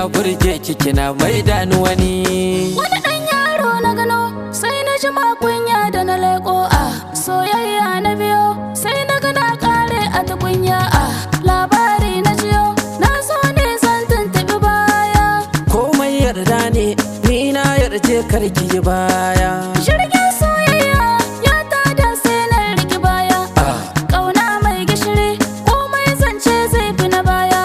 burge ki kina maida ni wani. Wani ɗan yaro na gano sai na ji kunya da na leƙo soyayya na biyo sai na gana ƙare a tukunya labari na jiyo na so ne zan tuntuɓi baya. Komai yarda ne ni na yarje karki yi baya. Jirgin soyayya ya tada sai na riki baya. Ƙauna mai gishiri komai zance zai fi na baya.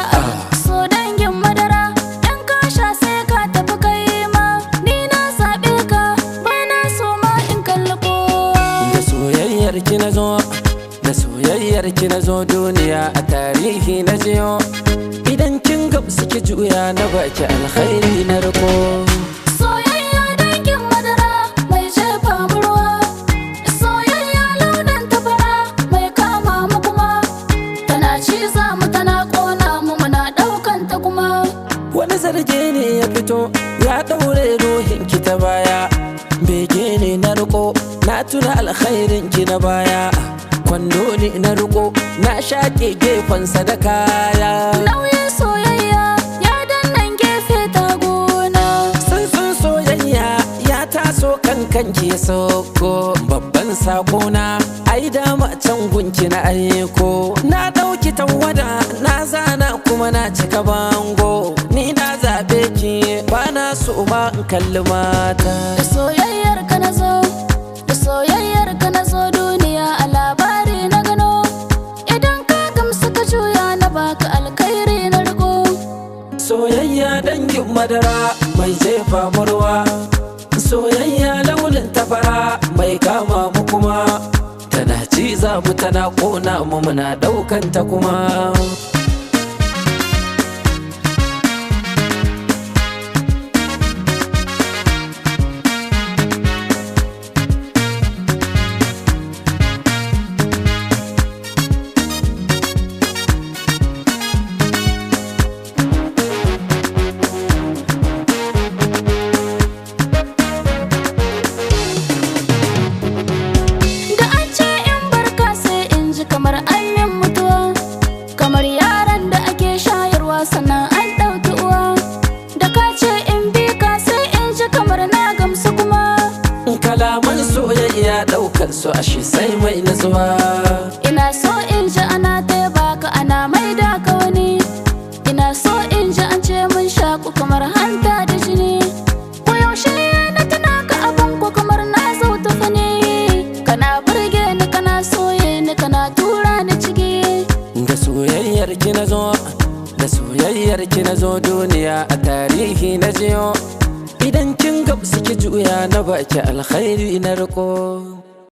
So dangin madara ɗan kasha sai ka tafi kai ma ni na zaɓe ka bana so ma in kalli kowa. Da soyayyar ki na zo, da soyayyar ki na zo duniya a tarihi na jiyo. Idan kin gamsu ki juya na baki alkhairi na riko. Soyayya dangin madara mai jefa mu ruwa. Soyayya launin ta fara mai kama mu kuma. Tana ciza mu tana ƙona mu muna ɗaukan ta kuma. Wani zarge ne ya fito ya ɗaure ruhin ki ta baya. Bege ne na riko na tuna alkhairin ki na baya. Kwando ne na riko na shaƙe gefensa da kaya. Nauyin soyayya ya dannan gefe ta gona. Sansan soyayya ya taso kanki ya sauko. Babban sakona ai dama can gunki na aiko. Na ɗauki tawada na zana kuma na cika bango. Ni na zaɓe ki bana so ma in kalli mata. Da soyayyar ka na zo, da soyayyar ka na zo duniya a labari na gano. Idan ka gamsu ka juya na baka alkhairi na riko. Soyayya dangin madara mai jefa murwa. Soyayya launin tafara mai kama mu kuma. Tana ciza mu tana ƙona mu muna ɗaukan ta kuma. Da an ce in barka sai in ji kamar an min mutuwa. Kamar yaran da ake shayarwa sannan an ɗauki uwa. Da ka ce in bi ka sai in ji kamar na gamsu kuma. Kalaman soyayya ɗaukar su ashe sai mai nutsuwa. Ina so in ji ana taiba ka ana maida ka wani. Ina so in ji an ce mun shaku kamar hanta da jini. Ko yaushe na tuna ka abin ko kamar na zauta fani. Kana burge ni kana soye ni kana tura ni ciki. Da soyayyar ki na zo, da soyayyar ki na zo duniya a tarihi na jiyo. Idan kin gamsu ki juya na baki alkhairi na riko.